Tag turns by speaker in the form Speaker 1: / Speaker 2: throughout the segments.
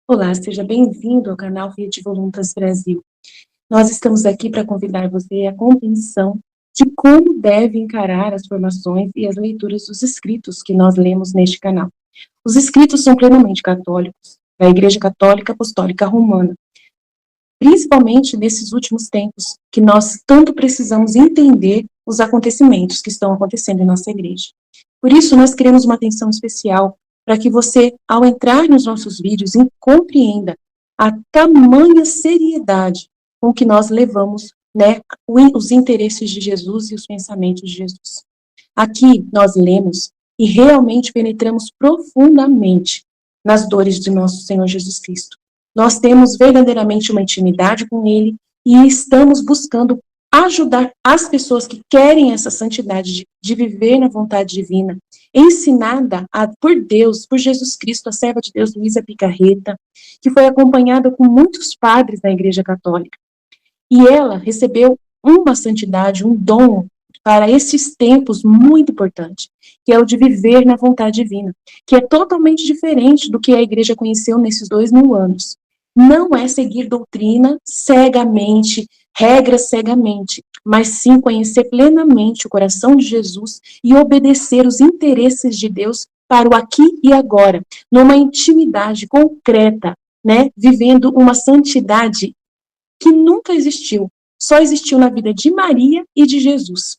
Speaker 1: Olá, seja bem-vindo ao canal Rede Voluntas Brasil. Nós estamos aqui para convidar você à compreensão de como deve encarar as formações e as leituras dos escritos que nós lemos neste canal. Os escritos são plenamente católicos, da Igreja Católica Apostólica Romana, principalmente nesses últimos tempos, que nós tanto precisamos entender os acontecimentos que estão acontecendo em nossa igreja. Por isso, nós queremos uma atenção especial para que você, ao entrar nos nossos vídeos, compreenda a tamanha seriedade com que nós levamos, né, os interesses de Jesus e os pensamentos de Jesus. Aqui nós lemos e realmente penetramos profundamente nas dores de nosso Senhor Jesus Cristo. Nós temos verdadeiramente uma intimidade com Ele e estamos buscando ajudar as pessoas que querem essa santidade de viver na vontade divina, ensinada por Deus, por Jesus Cristo, a serva de Deus, Luísa Picarreta, que foi acompanhada com muitos padres da Igreja Católica. E ela recebeu uma santidade, um dom para esses tempos muito importante, que é o de viver na vontade divina, que é totalmente diferente do que a igreja conheceu nesses 2000 anos. Não é seguir doutrina cegamente, regras cegamente, mas sim conhecer plenamente o coração de Jesus e obedecer os interesses de Deus para o aqui e agora, numa intimidade concreta, né, vivendo uma santidade que nunca existiu, só existiu na vida de Maria e de Jesus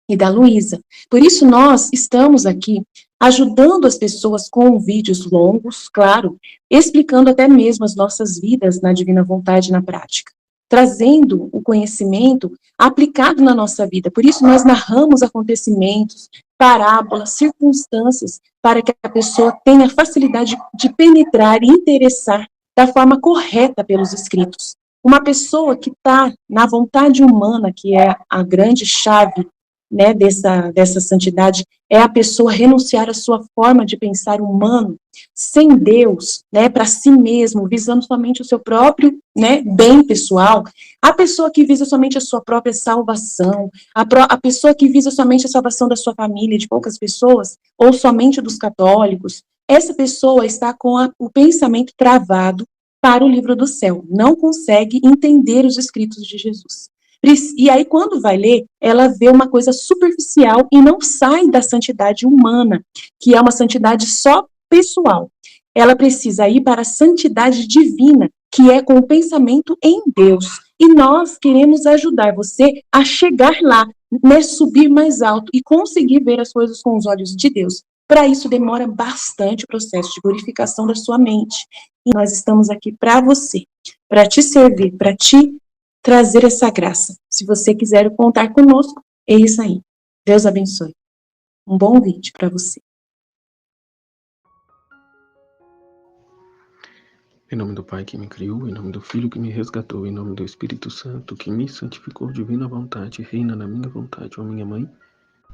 Speaker 1: e da Luísa. Por isso nós estamos aqui ajudando as pessoas com vídeos longos, claro, explicando até mesmo as nossas vidas na divina vontade na prática, trazendo o conhecimento aplicado na nossa vida. Por isso nós narramos acontecimentos, parábolas, circunstâncias, para que a pessoa tenha facilidade de penetrar e interessar da forma correta pelos escritos. Uma pessoa que está na vontade humana, que é a grande chave, né, dessa santidade, é a pessoa renunciar à sua forma de pensar humano, sem Deus, né, para si mesmo, visando somente o seu próprio, né, bem pessoal. A pessoa que visa somente a sua própria salvação, a pessoa que visa somente a salvação da sua família, de poucas pessoas, ou somente dos católicos, essa pessoa está com o pensamento travado para o livro do céu, não consegue entender os escritos de Jesus. E aí, quando vai ler, ela vê uma coisa superficial e não sai da santidade humana, que é uma santidade só pessoal. Ela precisa ir para a santidade divina, que é com o pensamento em Deus. E nós queremos ajudar você a chegar lá, né, subir mais alto e conseguir ver as coisas com os olhos de Deus. Para isso, demora bastante o processo de purificação da sua mente. E nós estamos aqui para você, para te servir, para te trazer essa graça. Se você quiser contar conosco, é isso aí. Deus abençoe. Um bom vídeo para você.
Speaker 2: Em nome do Pai que me criou, em nome do Filho que me resgatou, em nome do Espírito Santo que me santificou, divina vontade, reina na minha vontade, ó minha mãe,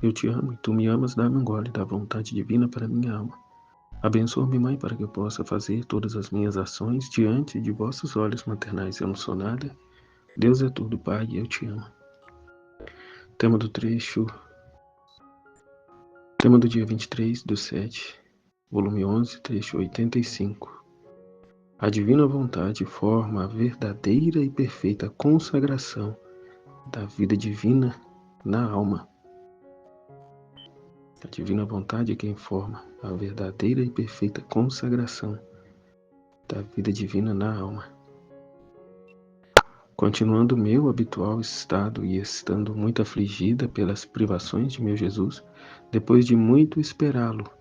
Speaker 2: eu te amo e tu me amas, dá-me um gole da vontade divina para minha alma. Abençoa-me, Mãe, para que eu possa fazer todas as minhas ações diante de vossos olhos maternais. Eu não sou nada, Deus é tudo, Pai, eu te amo. Tema do trecho, tema do dia 23/7, volume 11, trecho 85. A divina vontade forma a verdadeira e perfeita consagração da vida divina na alma. A divina vontade é quem forma a verdadeira e perfeita consagração da vida divina na alma. Continuando o meu habitual estado e estando muito afligida pelas privações de meu Jesus, depois de muito esperá-lo,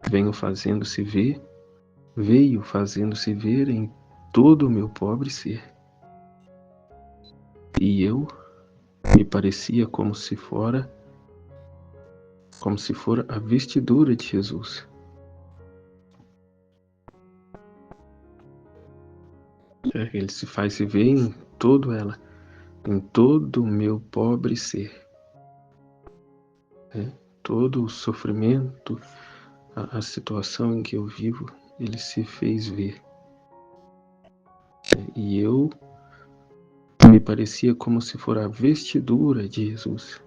Speaker 2: veio fazendo-se ver em todo o meu pobre ser. E eu me parecia como se fora a vestidura de Jesus. Ele se faz se ver em todo o meu pobre ser. Todo o sofrimento, a situação em que eu vivo, ele se fez ver. E eu me parecia como se for a vestidura de Jesus.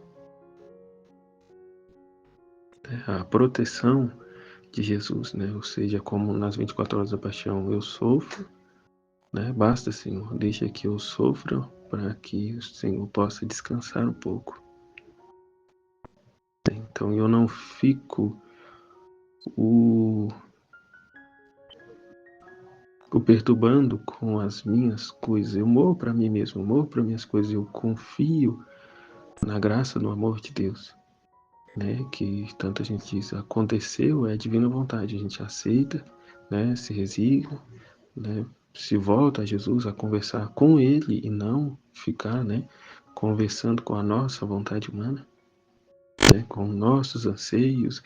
Speaker 2: A proteção de Jesus, né? Ou seja, como nas 24 horas da paixão eu sofro, né? Basta, Senhor, deixa que eu sofra para que o Senhor possa descansar um pouco. Então eu não fico o perturbando com as minhas coisas. Eu morro para mim mesmo, eu morro para minhas coisas, eu confio na graça, no amor de Deus, né? Que tanta gente diz, aconteceu, é a divina vontade, a gente aceita, né? Se resigna, né? Se volta a Jesus a conversar com Ele e não ficar, né? Conversando com a nossa vontade humana, né? Com nossos anseios,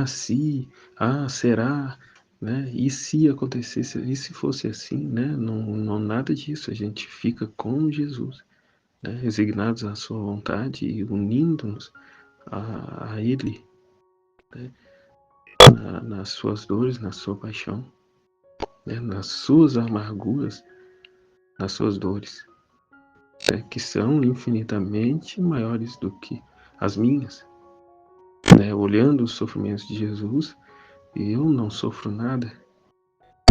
Speaker 2: se, será, né? E se acontecesse, e se fosse assim, né? Não nada disso, a gente fica com Jesus, né? Resignados à sua vontade e unindo-nos a Ele, né? Nas suas dores, na sua paixão, né? Nas suas amarguras, nas suas dores, né? Que são infinitamente maiores do que as minhas, né? Olhando os sofrimentos de Jesus, eu não sofro nada,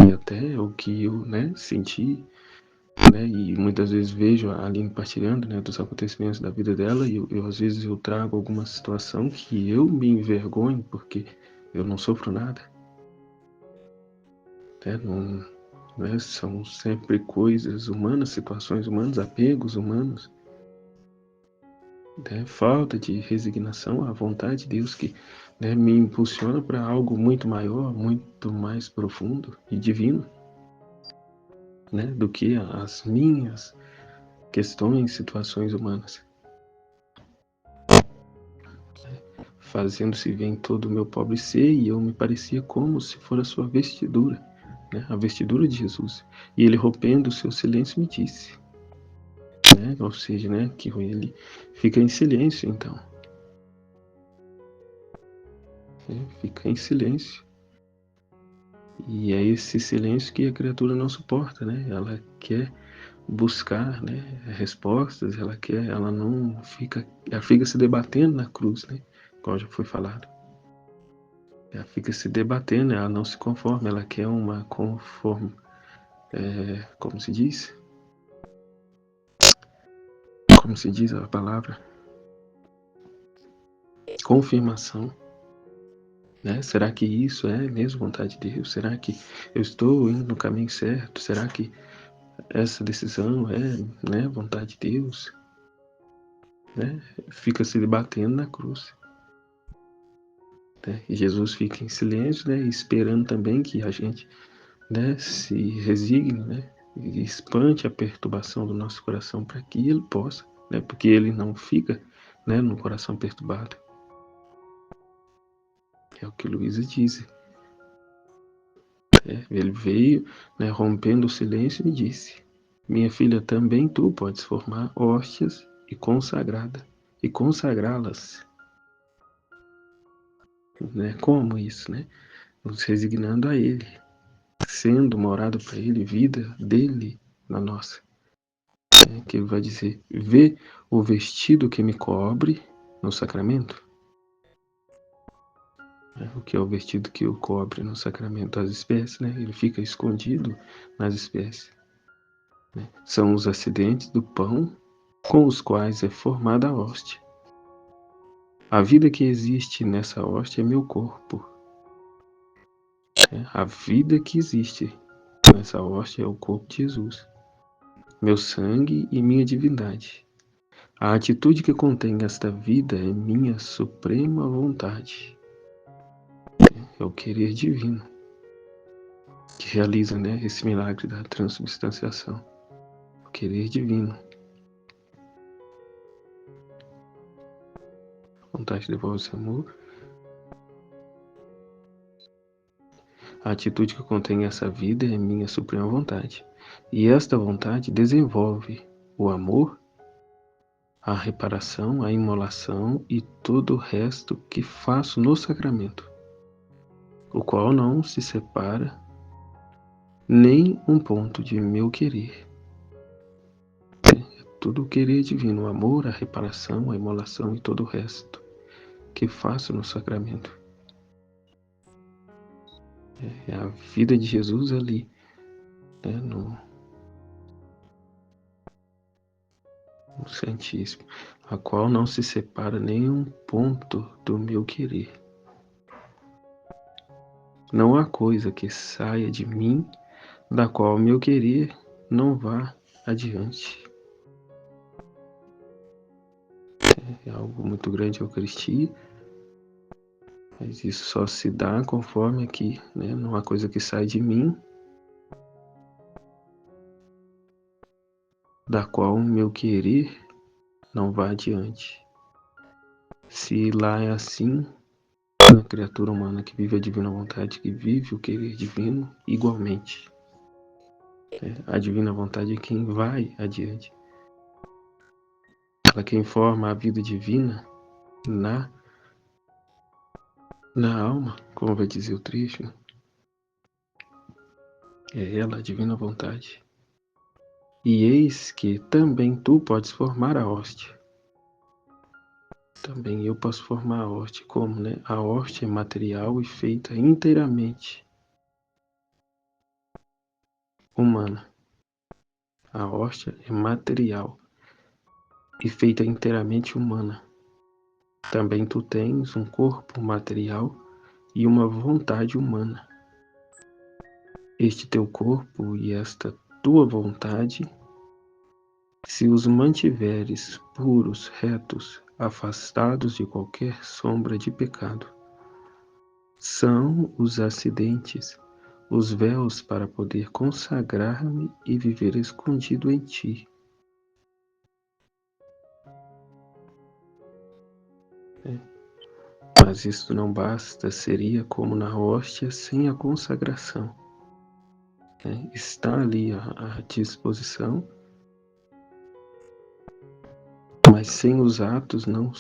Speaker 2: e até o que eu, né, senti, né, e muitas vezes vejo a Aline partilhando, né, dos acontecimentos da vida dela, e eu às vezes eu trago alguma situação que eu me envergonho porque eu não sofro nada, né, não, né, são sempre coisas humanas, situações humanas, apegos humanos, né, falta de resignação à vontade de Deus que, né, me impulsiona para algo muito maior, muito mais profundo e divino, né, do que as minhas questões, situações humanas. Fazendo-se ver em todo o meu pobre ser, e eu me parecia como se fosse a sua vestidura, né, a vestidura de Jesus. E ele, rompendo o seu silêncio, me disse, né, ou seja, né, que ele fica em silêncio, então. Fica em silêncio. E é esse silêncio que a criatura não suporta, né? Ela quer buscar, né, respostas, ela não fica, ela fica se debatendo na cruz, né? Como já foi falado. Ela fica se debatendo, ela não se conforma, ela quer uma como se diz? Como se diz a palavra? Confirmação, né? Será que isso é mesmo vontade de Deus? Será que eu estou indo no caminho certo? Será que essa decisão é, né, vontade de Deus? Né? Fica se debatendo na cruz. Né? E Jesus fica em silêncio, né, esperando também que a gente, né, se resigne, né, e espante a perturbação do nosso coração para que ele possa, né, porque ele não fica, né, no coração perturbado. É o que Luísa diz. Ele veio, né, rompendo o silêncio e disse: minha filha, também tu podes formar hóstias e consagrá-las. Né? Como isso, né? Nos resignando a Ele, sendo morado para Ele, vida dele na nossa. Que Ele vai dizer: vê o vestido que me cobre no sacramento. O que é o vestido que o cobre no sacramento? As espécies, né? Ele fica escondido nas espécies. Né? São os acidentes do pão com os quais é formada a hóstia. A vida que existe nessa hóstia é meu corpo. A vida que existe nessa hóstia é o corpo de Jesus, meu sangue e minha divindade. A atitude que contém esta vida é minha suprema vontade. É o querer divino que realiza, né, esse milagre da transubstanciação. O querer divino. A vontade devolve esse amor. A atitude que contém essa vida é minha suprema vontade. E esta vontade desenvolve o amor, a reparação, a imolação e todo o resto que faço no sacramento, o qual não se separa nem um ponto de meu querer. tudo o querer divino, o amor, a reparação, a imolação e todo o resto que faço no sacramento. É a vida de Jesus ali, né, no Santíssimo, a qual não se separa nenhum ponto do meu querer. Não há coisa que saia de mim, da qual o meu querer não vá adiante. É algo muito grande a Eucaristia, mas isso só se dá conforme aqui, né? Não há coisa que sai de mim, da qual o meu querer não vá adiante. Se lá é assim, a criatura humana que vive a divina vontade, que vive o querer divino, igualmente. A divina vontade é quem vai adiante. Ela quem forma a vida divina na alma, como vai dizer o trecho. É ela a divina vontade. E eis que também tu podes formar a hóstia. Também eu posso formar a hóstia. Como, né? A hóstia é material e feita inteiramente humana. A hóstia é material e feita inteiramente humana. Também tu tens um corpo material e uma vontade humana. Este teu corpo e esta tua vontade, se os mantiveres puros, retos, afastados de qualquer sombra de pecado, são os acidentes, os véus para poder consagrar-me e viver escondido em ti. Mas isto não basta, seria como na hóstia sem a consagração. Está ali à disposição, mas sem os atos não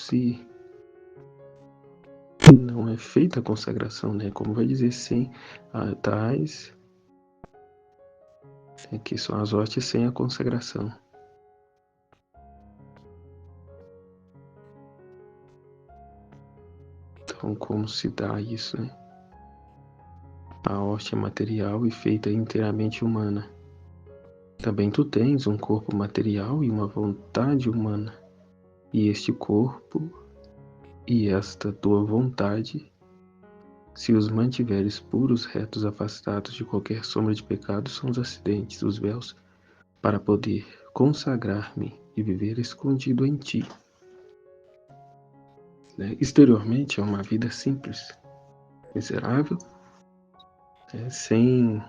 Speaker 2: é feita a consagração, né? Como vai dizer, sem tais, que são as hóstias sem a consagração. Então, como se dá isso, né? A hóstia é material e feita inteiramente humana. Também tu tens um corpo material e uma vontade humana. E este corpo e esta tua vontade, se os mantiveres puros, retos, afastados de qualquer sombra de pecado, são os acidentes, os véus, para poder consagrar-me e viver escondido em ti. Exteriormente é uma vida simples, miserável, sem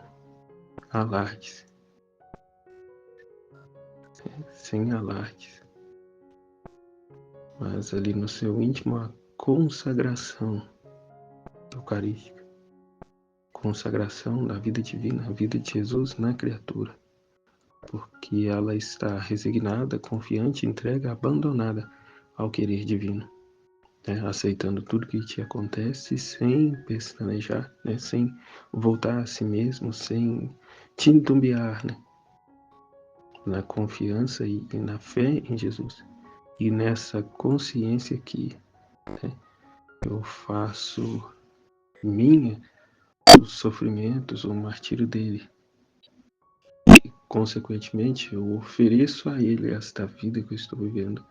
Speaker 2: alardes. Sem alardes. Mas ali no seu íntimo a consagração eucarística. Consagração da vida divina, a vida de Jesus na criatura. Porque ela está resignada, confiante, entrega, abandonada ao querer divino. Aceitando tudo que te acontece sem pestanejar, sem voltar a si mesmo, sem titubear, na confiança e na fé em Jesus. E nessa consciência que eu faço minha os sofrimentos, o martírio dele. E, consequentemente, eu ofereço a ele esta vida que eu estou vivendo.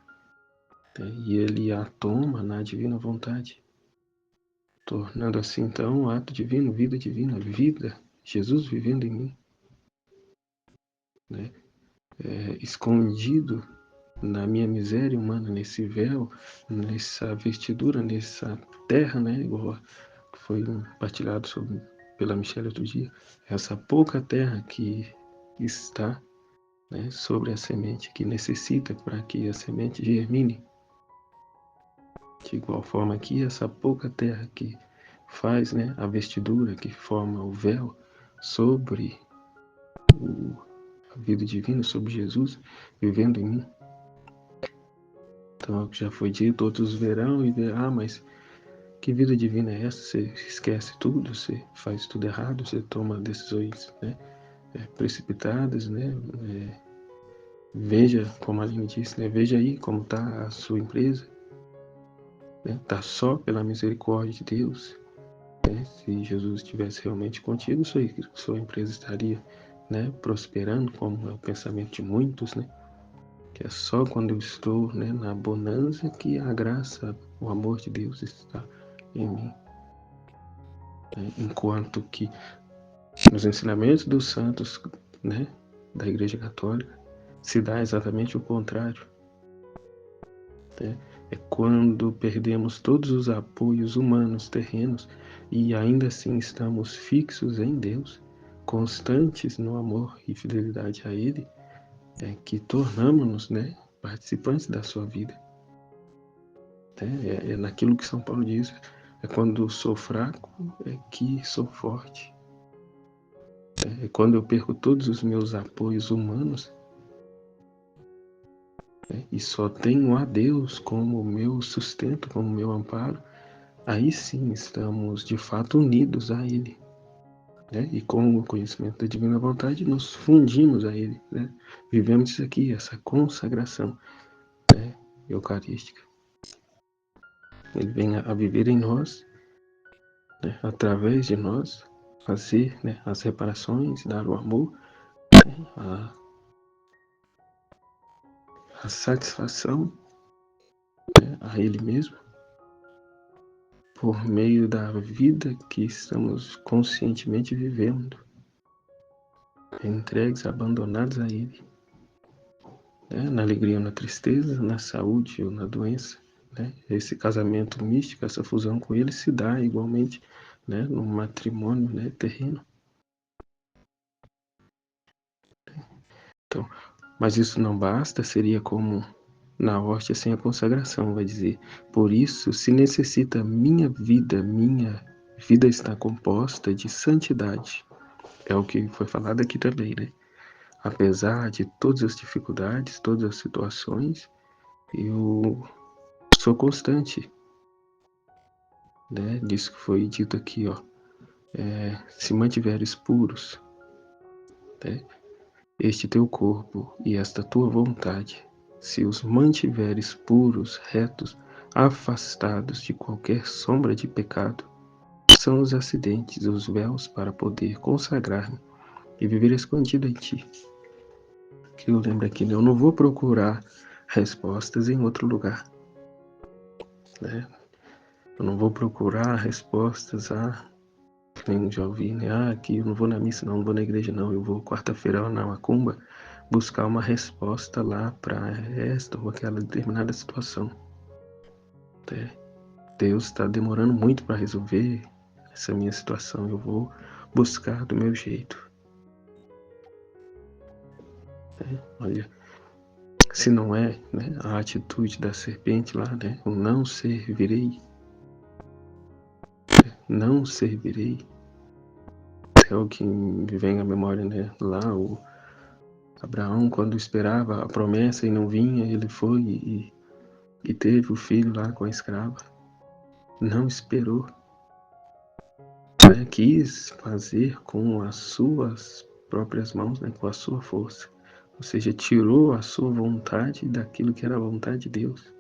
Speaker 2: E ele a toma na divina vontade, tornando assim então um ato divino, vida divina, vida, Jesus vivendo em mim, escondido na minha miséria humana, nesse véu, nessa vestidura, nessa terra, igual foi partilhado pela Michelle outro dia, essa pouca terra que está sobre a semente, que necessita para que a semente germine. De igual forma aqui, essa pouca terra que faz a vestidura, que forma o véu sobre a vida divina, sobre Jesus vivendo em mim. Então, já foi dito, outros verão e verão, mas que vida divina é essa? Você esquece tudo, você faz tudo errado, você toma decisões precipitadas, Veja, como a Aline disse, né? Veja aí como está a sua empresa. Está só pela misericórdia de Deus. Se Jesus estivesse realmente contigo, sua empresa estaria, né, prosperando, como é o pensamento de muitos, né? Que é só quando eu estou, né, na bonança que a graça, o amor de Deus está em mim. Enquanto que nos ensinamentos dos santos, né, da Igreja Católica, se dá exatamente o contrário. É quando perdemos todos os apoios humanos, terrenos, e ainda assim estamos fixos em Deus, constantes no amor e fidelidade a Ele, que tornamos-nos, né, participantes da sua vida. É naquilo que São Paulo diz, é quando sou fraco é que sou forte. É quando eu perco todos os meus apoios humanos, e só tenho a Deus como meu sustento, como meu amparo, aí sim estamos de fato unidos a Ele. E com o conhecimento da divina vontade nos fundimos a Ele. Vivemos isso aqui, essa consagração eucarística. Ele vem a viver em nós, através de nós, fazer as reparações, dar o amor, a satisfação a Ele mesmo, por meio da vida que estamos conscientemente vivendo, entregues, abandonados a Ele, na alegria ou na tristeza, na saúde ou na doença. Esse casamento místico, essa fusão com Ele se dá igualmente no matrimônio terreno. Então, mas isso não basta, seria como na hóstia sem a consagração, vai dizer. Por isso se necessita minha vida está composta de santidade. É o que foi falado aqui também, Apesar de todas as dificuldades, todas as situações, eu sou constante, disso que foi dito aqui, se mantiveres puros, este teu corpo e esta tua vontade, se os mantiveres puros, retos, afastados de qualquer sombra de pecado, são os acidentes, os véus para poder consagrar-me e viver escondido em ti. Que eu lembro aqui, eu não vou procurar respostas em outro lugar. Eu não vou procurar respostas nem já ouvi, aqui eu não vou na missa não vou na igreja não, eu vou quarta-feira lá na macumba buscar uma resposta lá para esta ou aquela determinada situação. Deus está demorando muito para resolver essa minha situação, eu vou buscar do meu jeito. Olha, se não é a atitude da serpente lá, o não servirei, não servirei, é o que me vem à memória, lá o Abraão, quando esperava a promessa e não vinha, ele foi e teve o filho lá com a escrava. Não esperou. Quis fazer com as suas próprias mãos, com a sua força. Ou seja, tirou a sua vontade daquilo que era a vontade de Deus.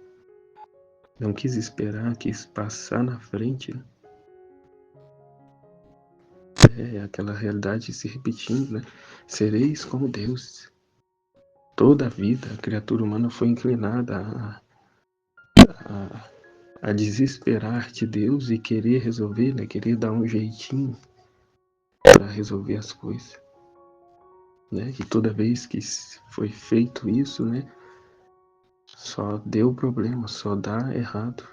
Speaker 2: Não quis esperar, quis passar na frente. Aquela realidade se repetindo, Sereis como Deus. Toda a vida, a criatura humana foi inclinada a desesperar de Deus e querer resolver, querer dar um jeitinho para resolver as coisas. E toda vez que foi feito isso, só deu problema, só dá errado.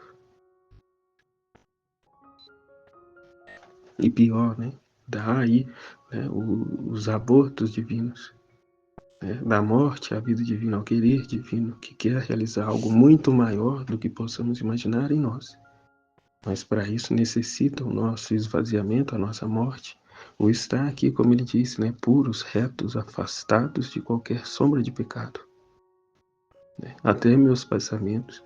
Speaker 2: E pior, dá aí os abortos divinos. Da morte à vida divina, ao querer divino, que quer realizar algo muito maior do que possamos imaginar em nós. Mas para isso necessita o nosso esvaziamento, a nossa morte, o estar aqui, como ele disse, puros, retos, afastados de qualquer sombra de pecado. Até meus pensamentos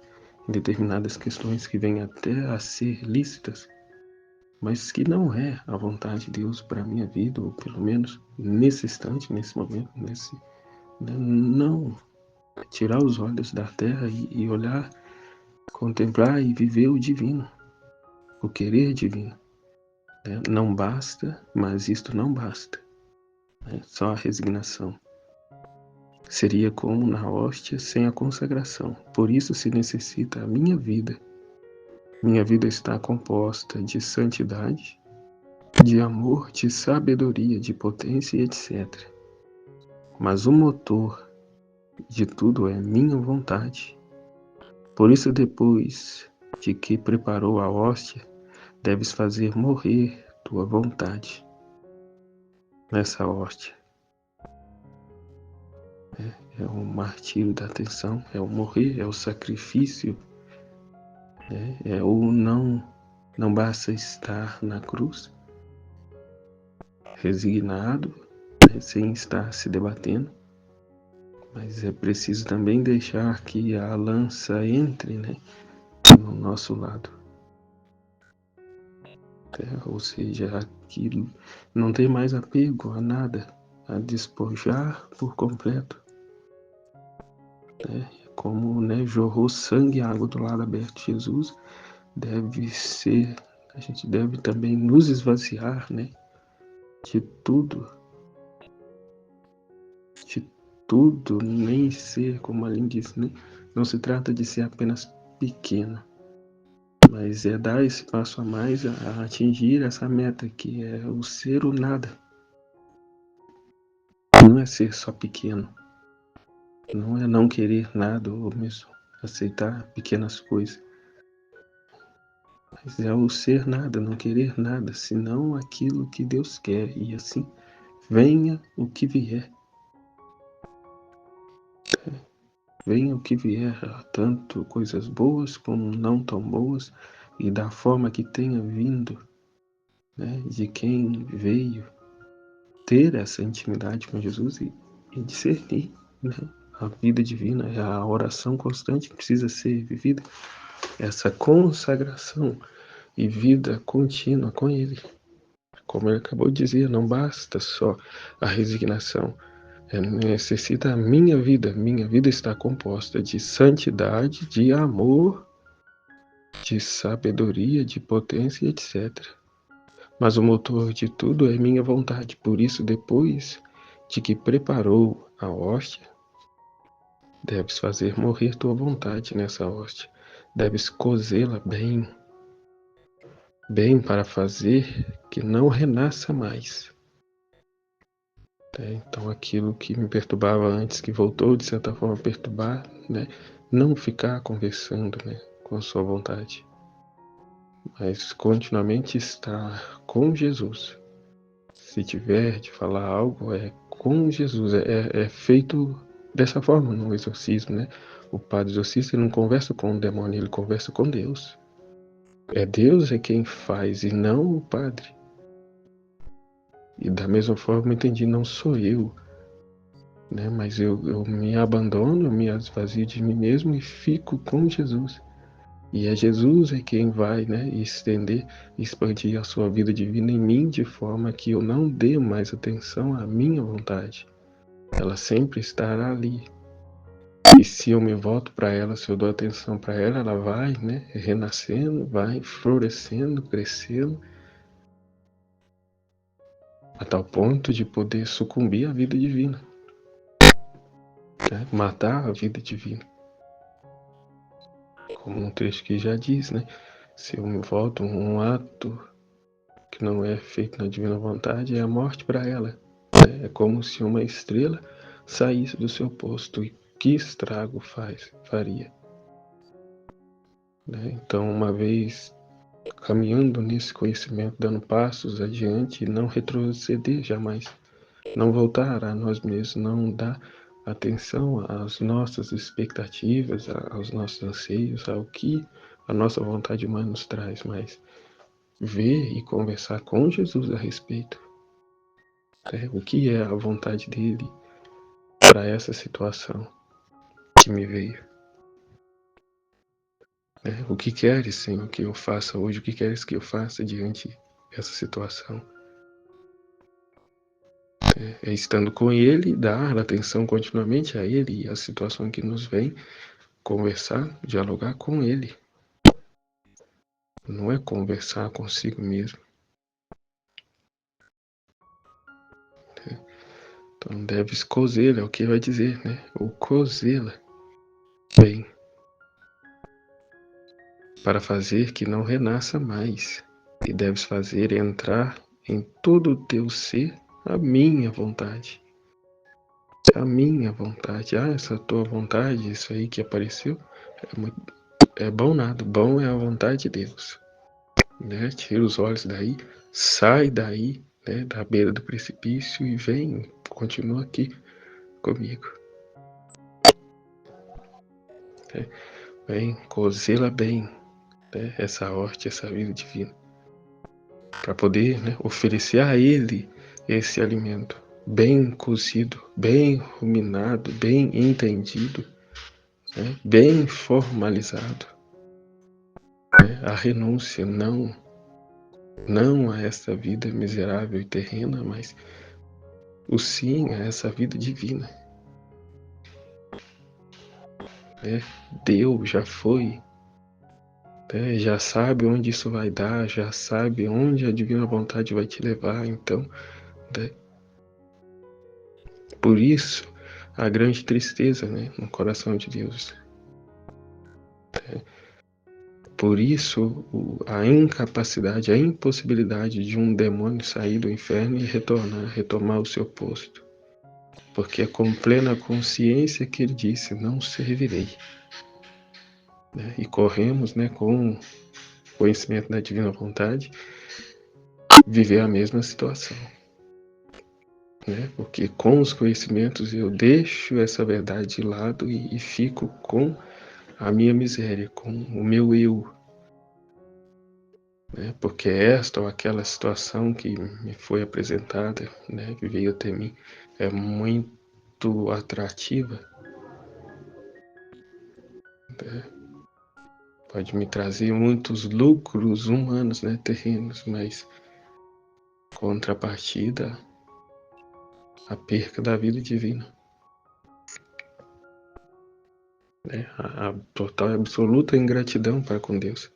Speaker 2: em determinadas questões que vêm até a ser lícitas, mas que não é a vontade de Deus para a minha vida, ou pelo menos nesse instante, nesse momento, não. tirar os olhos da terra e olhar, contemplar e viver o divino, o querer divino. Não basta, mas isto não basta. Só a resignação. Seria como na hóstia sem a consagração. Por isso se necessita a minha vida. Minha vida está composta de santidade, de amor, de sabedoria, de potência e etc. Mas o motor de tudo é minha vontade. Por isso, depois de que preparou a hóstia, deves fazer morrer tua vontade nessa hóstia. É o martírio da atenção, é o morrer, é o sacrifício, é o não basta estar na cruz, resignado, sem estar se debatendo, mas é preciso também deixar que a lança entre, no nosso lado. Ou seja, aquilo não tem mais apego a nada, a despojar por completo. Como jorrou sangue e água do lado aberto de Jesus, a gente deve também nos esvaziar, de tudo, nem ser, como a Aline disse, não se trata de ser apenas pequeno, mas é dar esse passo a mais a atingir essa meta, que é o ser o nada. Não é ser só pequeno, não é não querer nada ou mesmo aceitar pequenas coisas, mas é o ser nada, não querer nada, senão aquilo que Deus quer, e assim venha o que vier. Venha o que vier, tanto coisas boas como não tão boas, e da forma que tenha vindo, de quem veio ter essa intimidade com Jesus e discernir, a vida divina, a oração constante que precisa ser vivida, essa consagração e vida contínua com Ele. Como ele acabou de dizer, não basta só a resignação, necessita a minha vida. Minha vida está composta de santidade, de amor, de sabedoria, de potência, etc. Mas o motor de tudo é minha vontade. Por isso, depois de que preparou a hóstia, deves fazer morrer tua vontade nessa hóstia. Deves cozê-la bem, para fazer que não renasça mais. Então aquilo que me perturbava antes, que voltou de certa forma a perturbar, não ficar conversando, com a sua vontade, mas continuamente estar com Jesus. Se tiver de falar algo, é com Jesus, é feito dessa forma no exorcismo, O padre exorcista não conversa com o demônio, ele conversa com Deus. Deus quem faz e não o padre. E da mesma forma entendi, não sou eu, mas eu me abandono, eu me esvazio de mim mesmo e fico com Jesus. E é Jesus quem vai estender, expandir a sua vida divina em mim, de forma que eu não dê mais atenção à minha vontade. Ela sempre estará ali. E se eu me volto para ela, se eu dou atenção para ela, ela vai renascendo, vai florescendo, crescendo, a tal ponto de poder sucumbir à vida divina, matar a vida divina. Como um trecho que já diz, se eu me volto um ato que não é feito na divina vontade, é a morte para ela. É como se uma estrela saísse do seu posto, e que estrago faria. Então, uma vez caminhando nesse conhecimento, dando passos adiante, não retroceder jamais, não voltar a nós mesmos, não dar atenção às nossas expectativas, aos nossos anseios, ao que a nossa vontade humana nos traz, mas ver e conversar com Jesus a respeito. O que é a vontade dele para essa situação que me veio. O que queres, Senhor, que eu faça hoje? O que queres que eu faça diante dessa situação? estando com Ele, dar atenção continuamente a Ele e a situação que nos vem, conversar, dialogar com Ele. Não é conversar consigo mesmo. Então deves cozê-la, é o que vai dizer, né? Ou cozê-la bem, para fazer que não renasça mais. E deves fazer entrar em todo o teu ser a minha vontade. A minha vontade. Essa tua vontade, isso aí que apareceu, é bom nada. Bom é a vontade de Deus. Né? Tira os olhos daí, sai daí, né, da beira do precipício e vem, continua aqui comigo. Vem, cozê-la bem, né, essa horta, essa vida divina, para poder, né, oferecer a Ele esse alimento bem cozido, bem ruminado, bem entendido, né, bem formalizado. Né, a renúncia não a essa vida miserável e terrena, mas o sim a essa vida divina. Deu, já foi, já sabe onde isso vai dar, já sabe onde a divina vontade vai te levar, então, por isso a grande tristeza, no coração de Deus. Por isso a incapacidade, a impossibilidade de um demônio sair do inferno e retomar o seu posto. Porque é com plena consciência que ele disse, não servirei. E corremos, com conhecimento da divina vontade, viver a mesma situação. Porque com os conhecimentos eu deixo essa verdade de lado e fico com a minha miséria, com o meu eu. Porque esta ou aquela situação que me foi apresentada, que veio até mim, é muito atrativa. Pode me trazer muitos lucros humanos, terrenos, mas contrapartida, a perca da vida divina. A total e absoluta ingratidão para com Deus.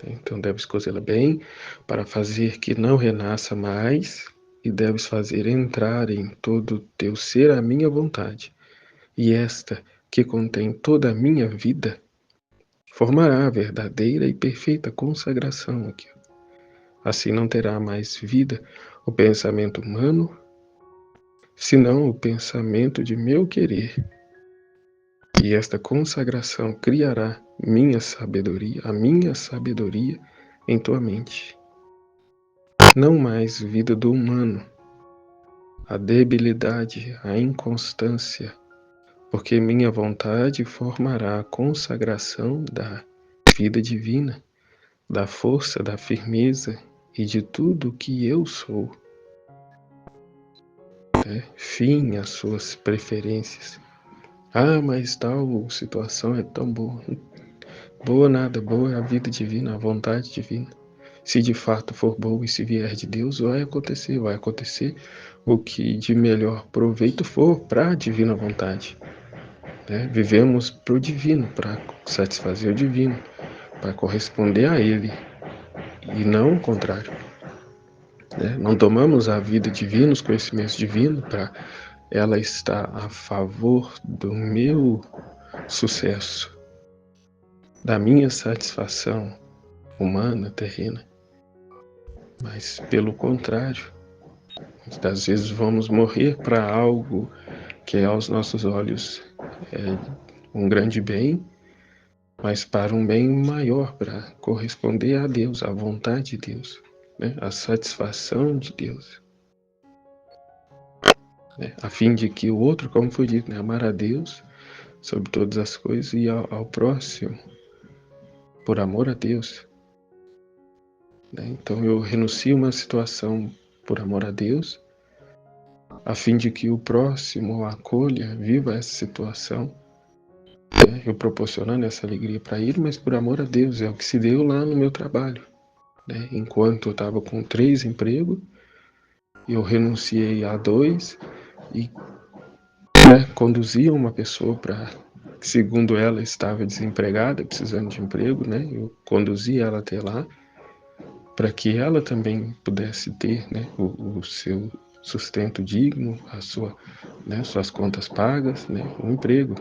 Speaker 2: Então deves cozê-la bem, para fazer que não renasça mais, e deves fazer entrar em todo o teu ser a minha vontade. E esta, que contém toda a minha vida, formará a verdadeira e perfeita consagração aqui. Assim não terá mais vida o pensamento humano, senão o pensamento de meu querer. E esta consagração criará a minha sabedoria em tua mente. Não mais vida do humano, a debilidade, a inconstância, porque minha vontade formará a consagração da vida divina, da força, da firmeza e de tudo que eu sou. Fim às suas preferências. Mas tal situação é tão boa. Boa nada, boa é a vida divina, a vontade divina. Se de fato for boa e se vier de Deus, vai acontecer o que de melhor proveito for para a divina vontade. Vivemos para o divino, para satisfazer o divino, para corresponder a Ele, e não o contrário. Não tomamos a vida divina, os conhecimentos divinos, para ela estar a favor do meu sucesso, da minha satisfação humana, terrena. Mas, pelo contrário, às vezes vamos morrer para algo que é aos nossos olhos um grande bem, mas para um bem maior, para corresponder a Deus, à vontade de Deus, a satisfação de Deus. A fim de que o outro, como foi dito, amar a Deus sobre todas as coisas e ao próximo, por amor a Deus. Então eu renuncio uma situação por amor a Deus, a fim de que o próximo acolha, viva essa situação, eu proporcionando essa alegria para ele, mas por amor a Deus, é o que se deu lá no meu trabalho. né? Enquanto eu estava com 3 empregos, eu renunciei a 2 e, né, conduzia uma pessoa para, segundo ela, estava desempregada, precisando de emprego, né? Eu conduzi ela até lá para que ela também pudesse ter, né, o seu sustento digno, a sua, né, suas contas pagas, né, um emprego.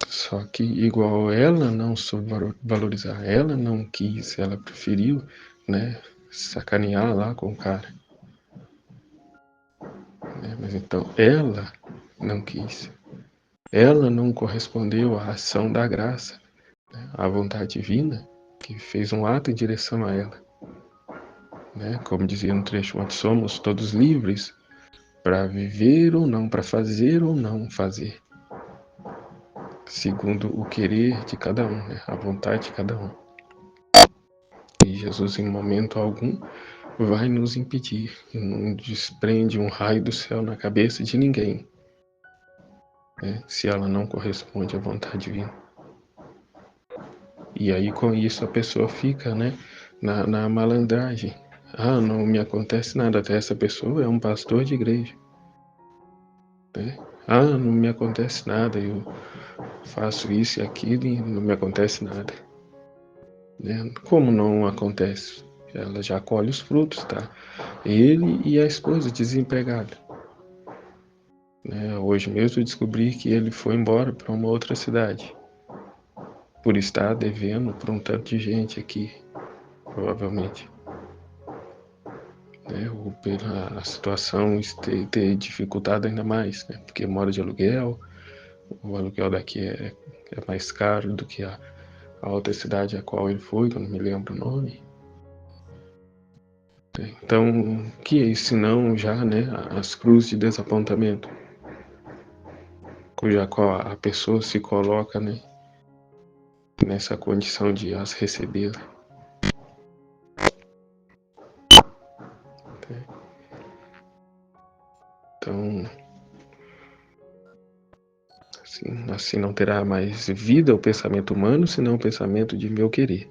Speaker 2: Só que igual ela não soube valorizar, ela não quis, ela preferiu, né, sacanear lá com o cara. Né? Mas então ela não quis. Ela não correspondeu à ação da graça, né, à vontade divina, que fez um ato em direção a ela. Né? Como dizia no trecho antes, somos todos livres para viver ou não, para fazer ou não fazer, segundo o querer de cada um, né? A vontade de cada um. E Jesus, em momento algum, vai nos impedir, não desprende um raio do céu na cabeça de ninguém, né? Se ela não corresponde à vontade divina. E aí com isso a pessoa fica, né, na malandragem. Ah, não me acontece nada, até essa pessoa é um pastor de igreja. Né? Ah, não me acontece nada, eu faço isso e aquilo e não me acontece nada. Né? Como não acontece? Ela já colhe os frutos, tá? Ele e a esposa desempregada. Né? Hoje mesmo eu descobri que ele foi embora para uma outra cidade, por estar devendo para um tanto de gente aqui, provavelmente. Né? Ou pela situação ter dificultado ainda mais, né? Porque mora de aluguel, o aluguel daqui é mais caro do que a outra cidade a qual ele foi, que eu não me lembro o nome. Então, que é isso senão já, né, as cruzes de desapontamento, cuja qual a pessoa se coloca, né, nessa condição de as receber. Então, assim não terá mais vida o pensamento humano, senão o pensamento de meu querer.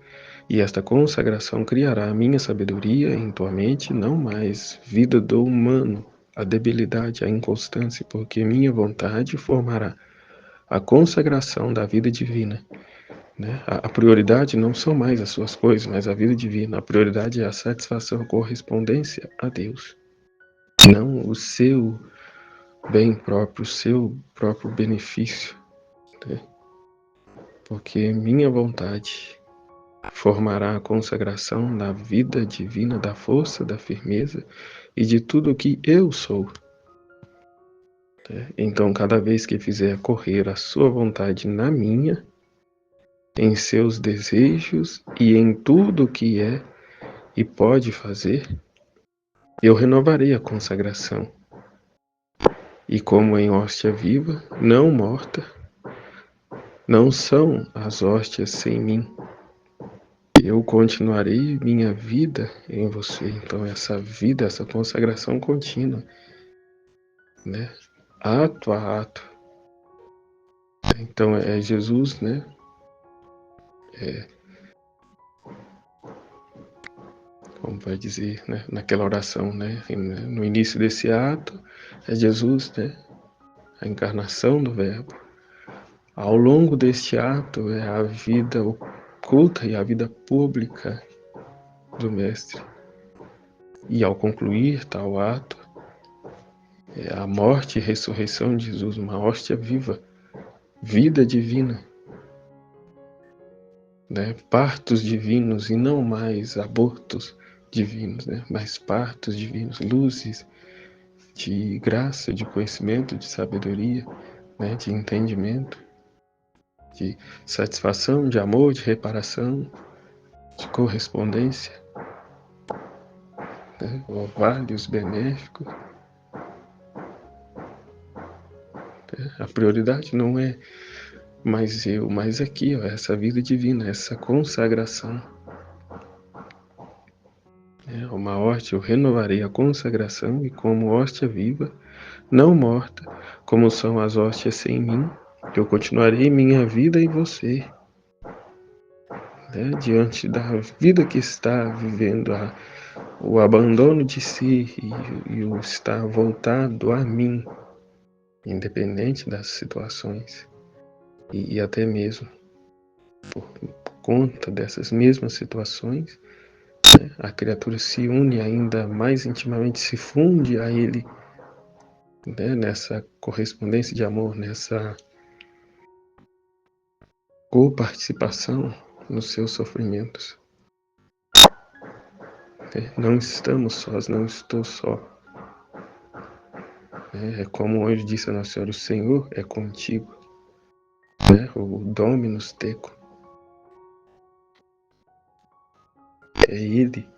Speaker 2: E esta consagração criará a minha sabedoria em tua mente, não mais vida do humano, a debilidade, a inconstância, porque minha vontade formará a consagração da vida divina. Né? A prioridade não são mais as suas coisas, mas a vida divina. A prioridade é a satisfação, a correspondência a Deus. Não o seu bem próprio, o seu próprio benefício. Né? Porque minha vontade formará a consagração da vida divina, da força, da firmeza e de tudo o que eu sou. Né? Então, cada vez que fizer correr a sua vontade na minha, em seus desejos e em tudo o que é e pode fazer, eu renovarei a consagração. E como em hóstia viva, não morta, não são as hóstias sem mim. Eu continuarei minha vida em você. Então essa vida, essa consagração contínua, né? Ato a ato. Então é Jesus, né? Como vai dizer, né? Naquela oração, né? No início desse ato, é Jesus, né? A encarnação do Verbo. Ao longo deste ato é a vida oculta e a vida pública do Mestre. E ao concluir tal ato, é a morte e ressurreição de Jesus, uma hóstia viva, vida divina, né? Partos divinos e não mais abortos divinos, né? Mas partos divinos, luzes de graça, de conhecimento, de sabedoria, né? De entendimento, de satisfação, de amor, de reparação, de correspondência, né? Orvalhos benéficos. A prioridade não é mais eu, mas aqui, ó, essa vida divina, essa consagração. Uma hóstia, eu renovarei a consagração e como hóstia viva, não morta, como são as hóstias sem mim, eu continuarei minha vida em você. né, diante da vida que está vivendo, o abandono de si e o estar voltado a mim, independente das situações, e até mesmo por conta dessas mesmas situações, né, a criatura se une ainda mais intimamente, se funde a ele, né, nessa correspondência de amor, nessa coparticipação nos seus sofrimentos. Não estamos sós, não estou só. É como hoje disse a Nossa Senhora, o Senhor é contigo, né? O Dominus Tecum. É Ele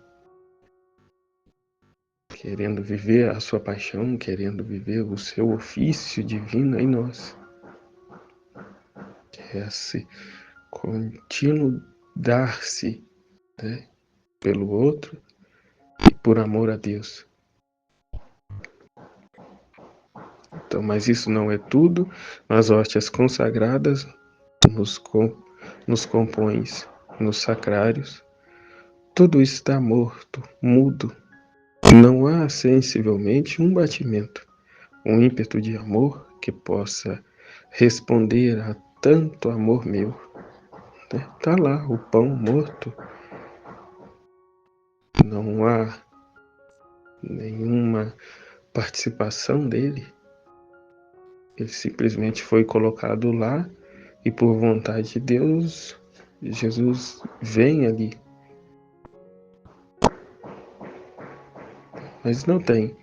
Speaker 2: querendo viver a sua paixão, querendo viver o seu ofício divino em nós. É esse contínuo dar-se, né, pelo outro e por amor a Deus. Então, mas isso não é tudo. Nas hóstias consagradas, nos compões, nos sacrários, tudo está morto, mudo. Não há sensivelmente um batimento, um ímpeto de amor que possa responder a tanto amor meu. Está lá o pão morto. Não há nenhuma participação dele. Ele simplesmente foi colocado lá e por vontade de Deus, Jesus vem ali. Mas não tem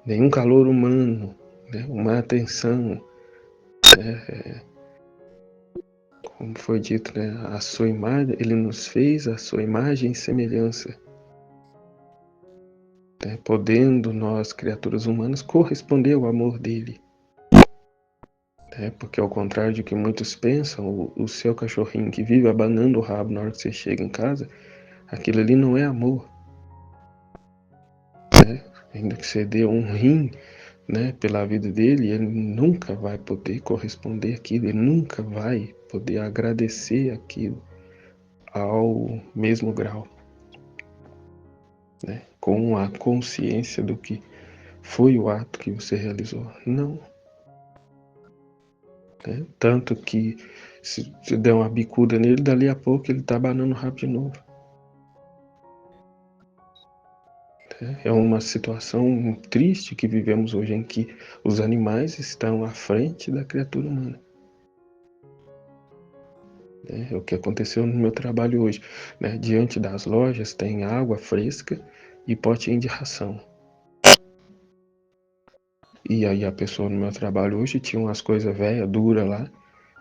Speaker 2: nenhum calor humano, né? Uma atenção, como foi dito, né? A sua imagem, ele nos fez a sua imagem e semelhança, né? Podendo nós, criaturas humanas, corresponder ao amor dele. Porque ao contrário de que muitos pensam, o seu cachorrinho que vive abanando o rabo na hora que você chega em casa, aquilo ali não é amor. Ainda que você dê um rim, né, pela vida dele, ele nunca vai poder corresponder àquilo, ele nunca vai poder agradecer aquilo ao mesmo grau, né, com a consciência do que foi o ato que você realizou. Não. Tanto que se você der uma bicuda nele, dali a pouco ele está abanando o rabo de novo. É uma situação triste que vivemos hoje, em que os animais estão à frente da criatura humana. É o que aconteceu no meu trabalho hoje, né? Diante das lojas tem água fresca e potinho de ração. E aí a pessoa no meu trabalho hoje tinha umas coisas velhas, duras lá,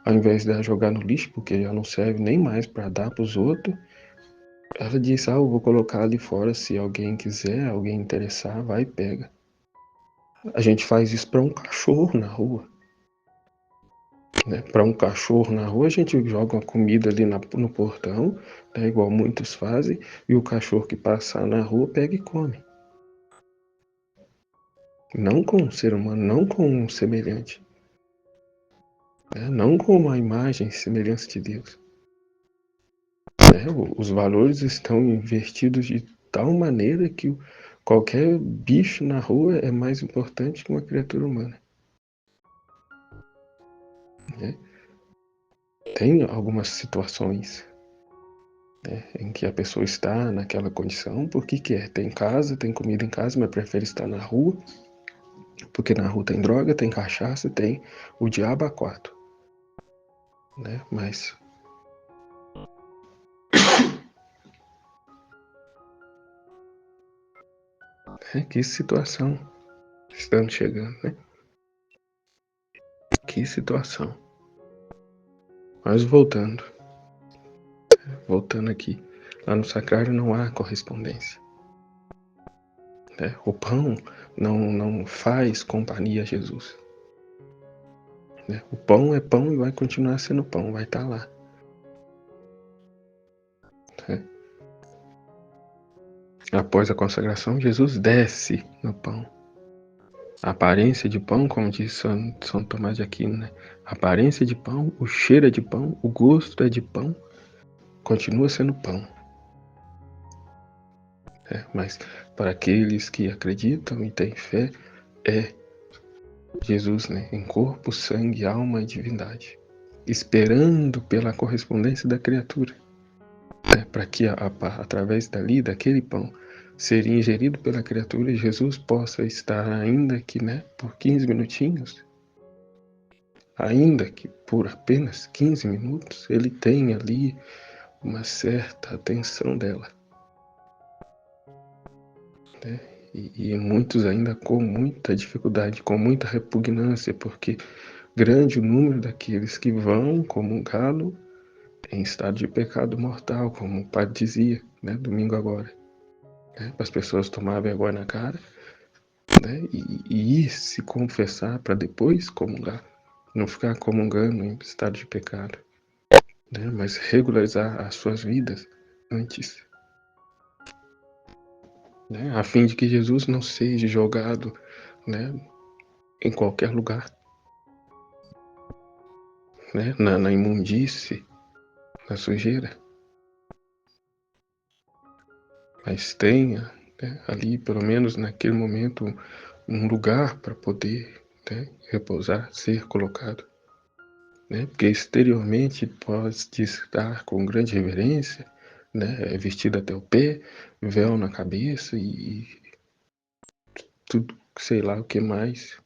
Speaker 2: ao invés de ela jogar no lixo, porque já não serve nem mais para dar para os outros, ela disse, eu vou colocar ali fora, se alguém quiser, alguém interessar, vai e pega. A gente faz isso para um cachorro na rua. Para um cachorro na rua, a gente joga uma comida ali no portão, né, igual muitos fazem, e o cachorro que passar na rua pega e come. Não com um ser humano, não com um semelhante. Não com uma imagem e semelhança de Deus. Os valores estão invertidos de tal maneira que qualquer bicho na rua é mais importante que uma criatura humana. Tem algumas situações, em que a pessoa está naquela condição porque quer. Tem casa, tem comida em casa, mas prefere estar na rua, porque na rua tem droga, tem cachaça, tem o diabo a quatro. Mas que situação estamos chegando, né? Que situação. Mas voltando aqui, lá no sacrário não há correspondência. O pão não faz companhia a Jesus. O pão é pão e vai continuar sendo pão, vai estar lá. Após a consagração, Jesus desce no pão. A aparência de pão, como diz São Tomás de Aquino, a aparência de pão, o cheiro é de pão, o gosto é de pão, continua sendo pão. Mas para aqueles que acreditam e têm fé, é Jesus, né, em corpo, sangue, alma e divindade, esperando pela correspondência da criatura, né, para que através dali, daquele pão, seria ingerido pela criatura, Jesus possa estar, ainda que, né, por 15 minutinhos, ainda que por apenas 15 minutos, ele tem ali uma certa atenção dela, né? E muitos ainda com muita dificuldade, com muita repugnância, porque grande o número daqueles que vão comungá-lo em estado de pecado mortal, como o padre dizia, né, domingo agora, né, para as pessoas tomar vergonha na cara, né, e ir se confessar para depois comungar, não ficar comungando em estado de pecado, né, mas regularizar as suas vidas antes, né, a fim de que Jesus não seja jogado, né, em qualquer lugar, né, na imundície, na sujeira, mas tenha, né, ali, pelo menos naquele momento, um lugar para poder, né, repousar, ser colocado, né, porque exteriormente pode estar com grande reverência, né, vestido até o pé, véu na cabeça e tudo, sei lá o que mais,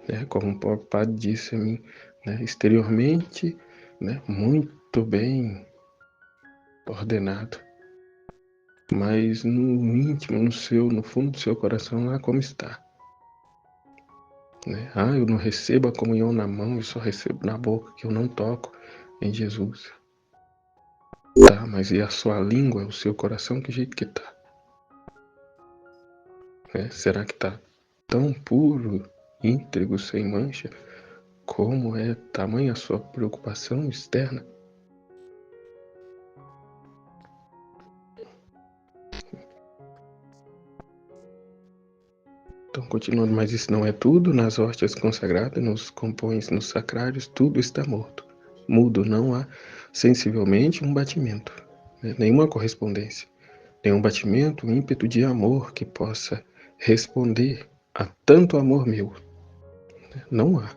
Speaker 2: né, como o próprio padre disse a mim, né, exteriormente, né, muito bem ordenado, mas no íntimo, no fundo do seu coração, lá como está, né? Eu não recebo a comunhão na mão, eu só recebo na boca, que eu não toco em Jesus. Tá, mas e a sua língua, o seu coração, que jeito que tá? Né? Será que tá tão puro, íntegro, sem mancha, como é tamanha a sua preocupação externa? Então, continuando, mas isso não é tudo, nas hóstias consagradas, nos compões, nos sacrários, tudo está morto. Mudo, não há sensivelmente um batimento, né? Nenhuma correspondência, nenhum batimento, um ímpeto de amor que possa responder a tanto amor meu, né? Não há.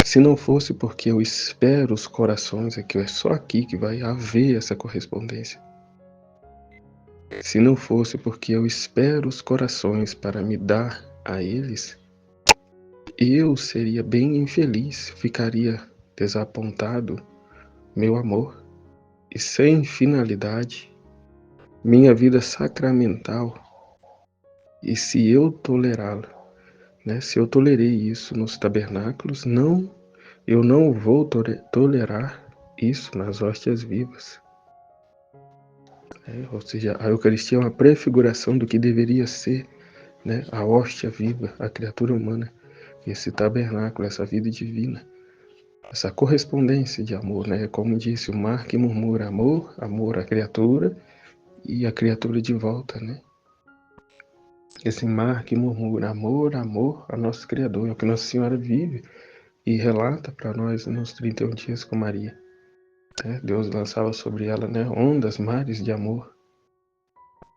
Speaker 2: Se não fosse porque eu espero os corações, é que é só aqui que vai haver essa correspondência. Se não fosse porque eu espero os corações para me dar a eles, eu seria bem infeliz, ficaria desapontado, meu amor, e sem finalidade, minha vida sacramental. E se eu tolerá-lo, né, se eu tolerei isso nos tabernáculos, eu não vou tolerar isso nas hóstias vivas. Ou seja, a Eucaristia é uma prefiguração do que deveria ser, né, a hóstia viva, a criatura humana, esse tabernáculo, essa vida divina, essa correspondência de amor, né? Como disse, o mar que murmura amor, amor à criatura e a criatura de volta, né? Esse mar que murmura amor, amor a nosso Criador, é o que Nossa Senhora vive e relata para nós nos 31 dias com Maria. Deus lançava sobre ela, né, ondas, mares de amor,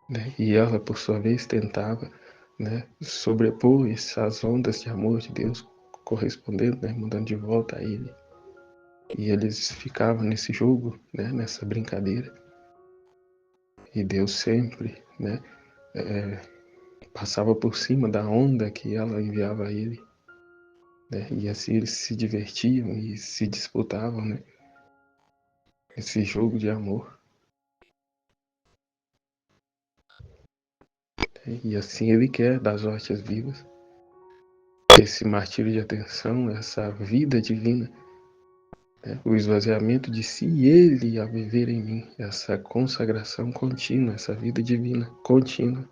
Speaker 2: né, e ela, por sua vez, tentava, né, sobrepor essas ondas de amor de Deus, correspondendo, né, mandando de volta a Ele. E eles ficavam nesse jogo, né, nessa brincadeira. E Deus sempre, né, passava por cima da onda que ela enviava a Ele, né, e assim eles se divertiam e se disputavam, né, esse jogo de amor. E assim Ele quer das hóstias vivas, esse martírio de atenção, essa vida divina, né? O esvaziamento de si e Ele a viver em mim, essa consagração contínua, essa vida divina contínua,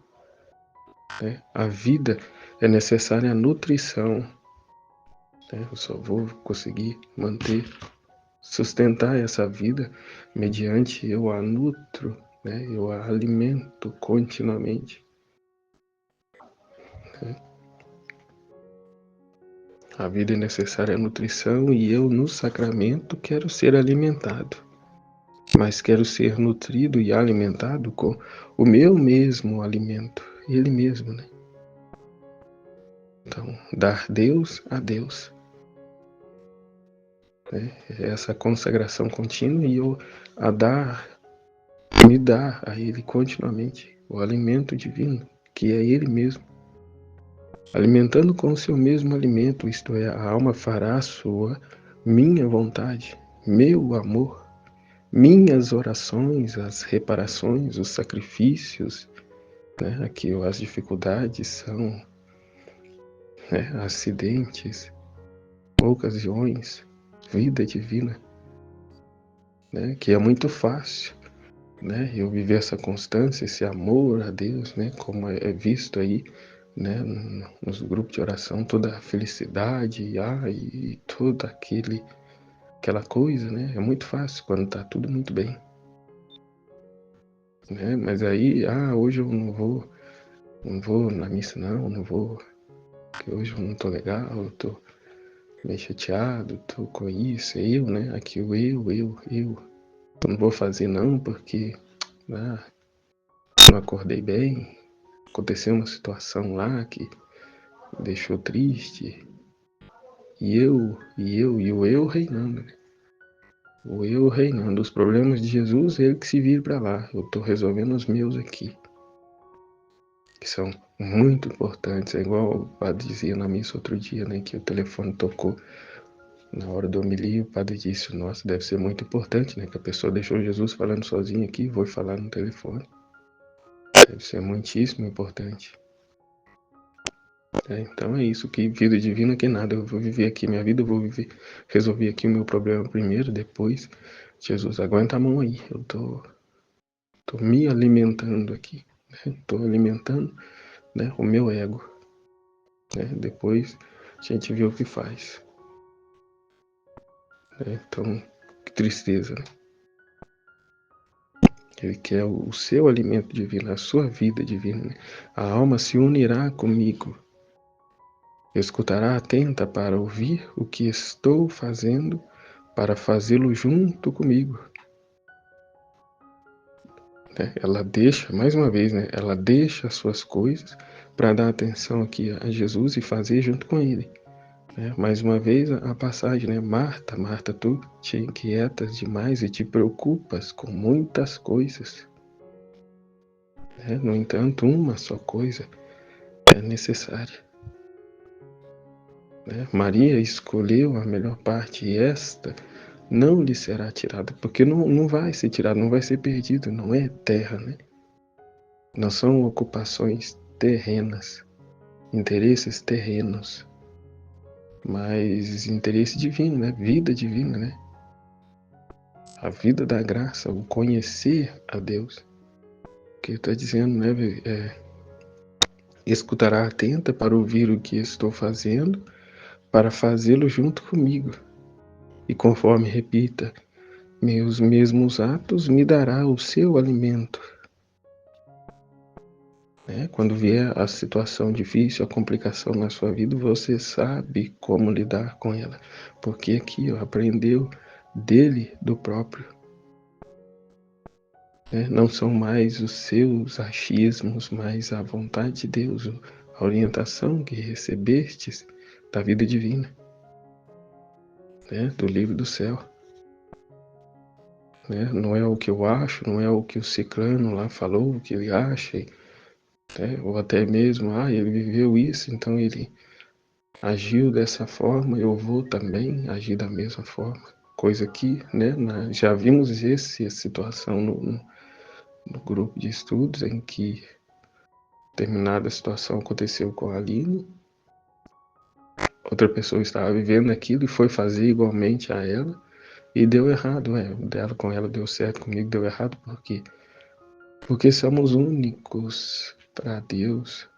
Speaker 2: né? A vida é necessária a nutrição, né? Eu só vou conseguir manter, sustentar essa vida mediante eu a nutro, né? Eu a alimento continuamente, né? A vida é necessária a nutrição e eu no sacramento quero ser alimentado. mas quero ser nutrido e alimentado com o meu mesmo alimento, Ele mesmo, né? Então, dar Deus a Deus, né? Essa consagração contínua e eu a me dar a Ele continuamente o alimento divino, que é Ele mesmo. Alimentando com o seu mesmo alimento, isto é, a alma fará a sua, minha vontade, meu amor, minhas orações, as reparações, os sacrifícios, né? Aqui as dificuldades são, né, acidentes, ocasiões, vida divina, né? Que é muito fácil, né? Eu viver essa constância, esse amor a Deus, né? Como é visto aí, né? Nos grupos de oração, toda a felicidade e toda aquela coisa, né? É muito fácil quando tá tudo muito bem, né? Mas aí, hoje eu não vou na missa não vou, porque hoje eu não tô legal, eu tô meio chateado, tô com isso, né? Aqui eu não vou fazer não porque não acordei bem, aconteceu uma situação lá que me deixou triste, e o eu reinando, né? O eu reinando, os problemas de Jesus, ele que se vire para lá, eu tô resolvendo os meus aqui, que são muito importantes, é igual o padre dizia na missa outro dia, né, que o telefone tocou na hora do homilia, o padre disse, nossa, deve ser muito importante, né, que a pessoa deixou Jesus falando sozinho aqui, vou falar no telefone, deve ser muitíssimo importante. Então é isso, que vida divina que nada, eu vou viver aqui minha vida, eu vou resolver aqui o meu problema primeiro, depois, Jesus, aguenta a mão aí, eu tô me alimentando aqui, né? Tô alimentando, né, o meu ego, né? Depois a gente vê o que faz, né? Então, que tristeza, né? Ele quer o seu alimento divino, a sua vida divina, né? A alma se unirá comigo, escutará atenta para ouvir o que estou fazendo, para fazê-lo junto comigo. Né? Ela deixa, mais uma vez, né? Ela deixa as suas coisas para dar atenção aqui a Jesus e fazer junto com ele. Né? Mais uma vez a passagem, né? Marta, Marta, tu te inquietas demais e te preocupas com muitas coisas. Né? No entanto, uma só coisa é necessária. Né? Maria escolheu a melhor parte e esta não lhe será tirada, porque não vai ser tirado, não vai ser perdido, não é terra, né? Não são ocupações terrenas, interesses terrenos, mas interesse divino, né? Vida divina, né? A vida da graça, o conhecer a Deus. Que está dizendo, né? Escutará atenta para ouvir o que estou fazendo, para fazê-lo junto comigo. E conforme repita meus mesmos atos, me dará o seu alimento. Né? Quando vier a situação difícil, a complicação na sua vida, você sabe como lidar com ela. Porque aqui aprendeu dele, do próprio. Né? Não são mais os seus achismos, mas a vontade de Deus, a orientação que recebestes da vida divina, né? Do livro do céu. Né? Não é o que eu acho, não é o que o ciclano lá falou, o que ele acha, né? Ou até mesmo, ele viveu isso, então ele agiu dessa forma, eu vou também agir da mesma forma. Coisa que, né, já vimos essa situação no grupo de estudos em que determinada situação aconteceu com a Aline, outra pessoa estava vivendo aquilo e foi fazer igualmente a ela e deu errado, dela com ela deu certo, comigo deu errado, por quê? Porque somos únicos para Deus,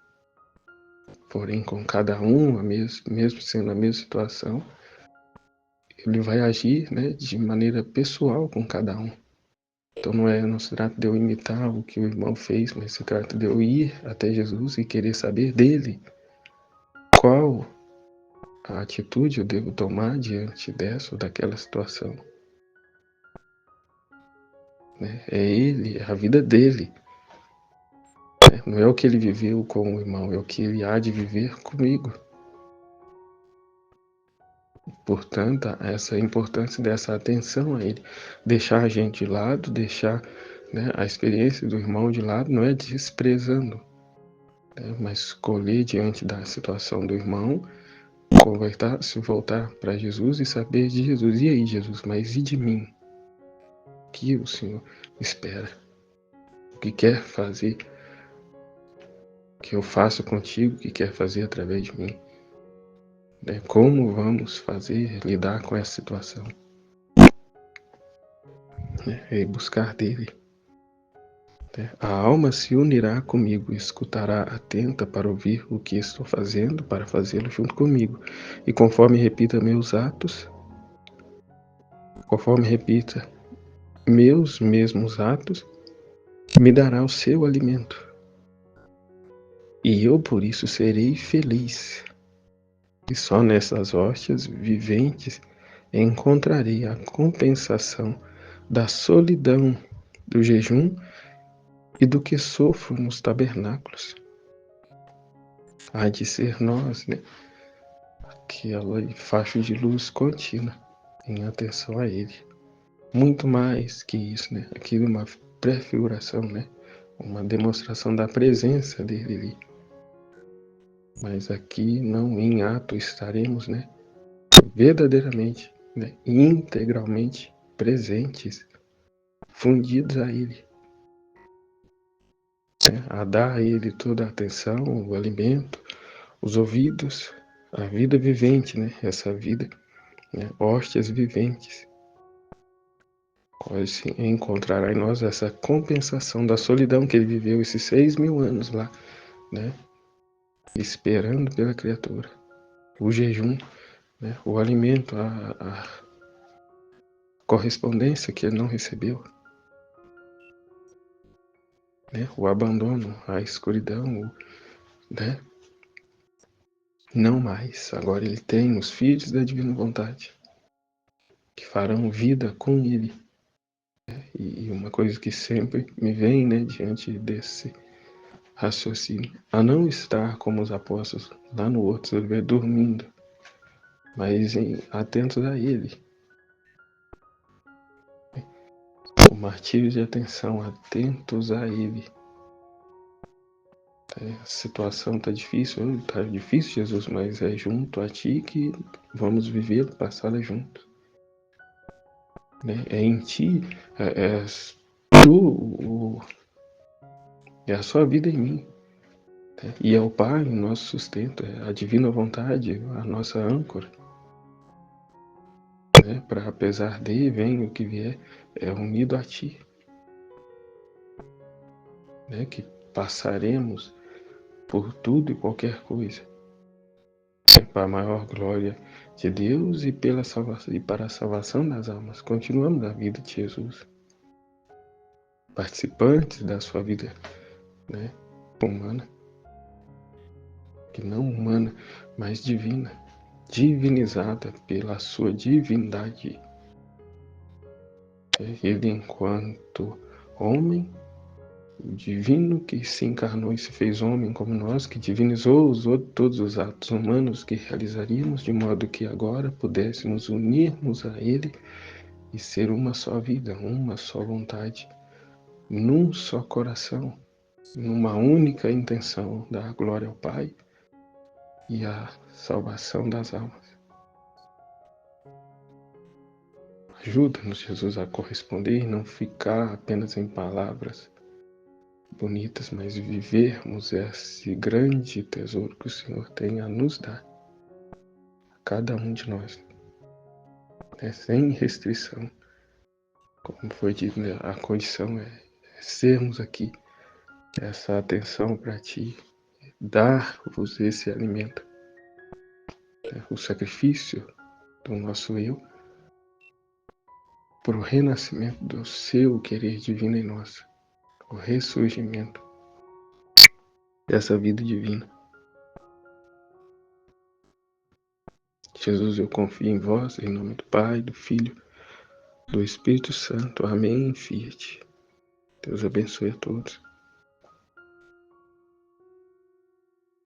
Speaker 2: porém com cada um, mesmo sendo a mesma situação, ele vai agir, né, de maneira pessoal com cada um. Então não se trata de eu imitar o que o irmão fez, mas se trata de eu ir até Jesus e querer saber dele qual a atitude eu devo tomar diante dessa ou daquela situação. né? É ele, é a vida dele. Não é o que ele viveu com o irmão, é o que ele há de viver comigo. Portanto, essa importância dessa atenção a ele, deixar a gente de lado, deixar, né, a experiência do irmão de lado, não é desprezando, né, mas escolher diante da situação do irmão, converter, se voltar para Jesus e saber de Jesus. E aí, Jesus, mas e de mim? O que o Senhor espera? O que quer fazer? O que eu faço contigo? O que quer fazer através de mim? Né? Como vamos fazer, lidar com essa situação? Né? E buscar dele. A alma se unirá comigo, escutará atenta para ouvir o que estou fazendo, para fazê-lo junto comigo. E conforme repita meus atos, conforme repita meus mesmos atos, me dará o seu alimento. E eu por isso serei feliz. E só nessas hóstias viventes encontrarei a compensação da solidão, do jejum e do que sofro nos tabernáculos. Há de ser nós, né, aquela faixa de luz contínua em atenção a ele. Muito mais que isso, né? Aquilo é uma prefiguração, né? Uma demonstração da presença dele ali. Mas aqui não em ato estaremos, né? Verdadeiramente, né? Integralmente presentes, fundidos a ele. Né? A dar a ele toda a atenção, o alimento, os ouvidos, a vida vivente, né? Essa vida, né? Hóstias viventes. Quase encontrará em nós essa compensação da solidão que ele viveu esses 6.000 anos lá, né? Esperando pela criatura. O jejum, né? O alimento, a correspondência que ele não recebeu, né? O abandono, a escuridão, né? Não mais. Agora ele tem os filhos da divina vontade que farão vida com ele. E uma coisa que sempre me vem, né, diante desse raciocínio, a não estar como os apóstolos lá no outro lugar dormindo, mas atentos a ele. O martírio de atenção, atentos a ele. A situação está difícil, Jesus, mas é junto a ti que vamos viver, passá-la junto. Né? É em ti, é a sua vida em mim. Né? E é o Pai o nosso sustento, é a divina vontade, a nossa âncora. Né? Para apesar de venha o que vier, é unido a ti. Né? Que passaremos por tudo e qualquer coisa. Para a maior glória de Deus e pela salvação, e para a salvação das almas. Continuamos a vida de Jesus. Participantes da sua vida, né, humana. Que não humana, mas divina. Divinizada pela sua divindade. Ele enquanto homem, o divino que se encarnou e se fez homem como nós, que divinizou todos os atos humanos que realizaríamos, de modo que agora pudéssemos unirmos a ele e ser uma só vida, uma só vontade, num só coração, numa única intenção, dar glória ao Pai e a salvação das almas. Ajuda-nos, Jesus, a corresponder e não ficar apenas em palavras bonitas, mas vivermos esse grande tesouro que o Senhor tem a nos dar, a cada um de nós, né? Sem restrição. Como foi dito, né? A condição é sermos aqui, essa atenção para Ti, dar-vos esse alimento, né? O sacrifício do nosso eu, para o renascimento do seu querer divino em nós, o ressurgimento dessa vida divina. Jesus, eu confio em vós, em nome do Pai, do Filho, do Espírito Santo. Amém. Fiat. Deus abençoe a todos.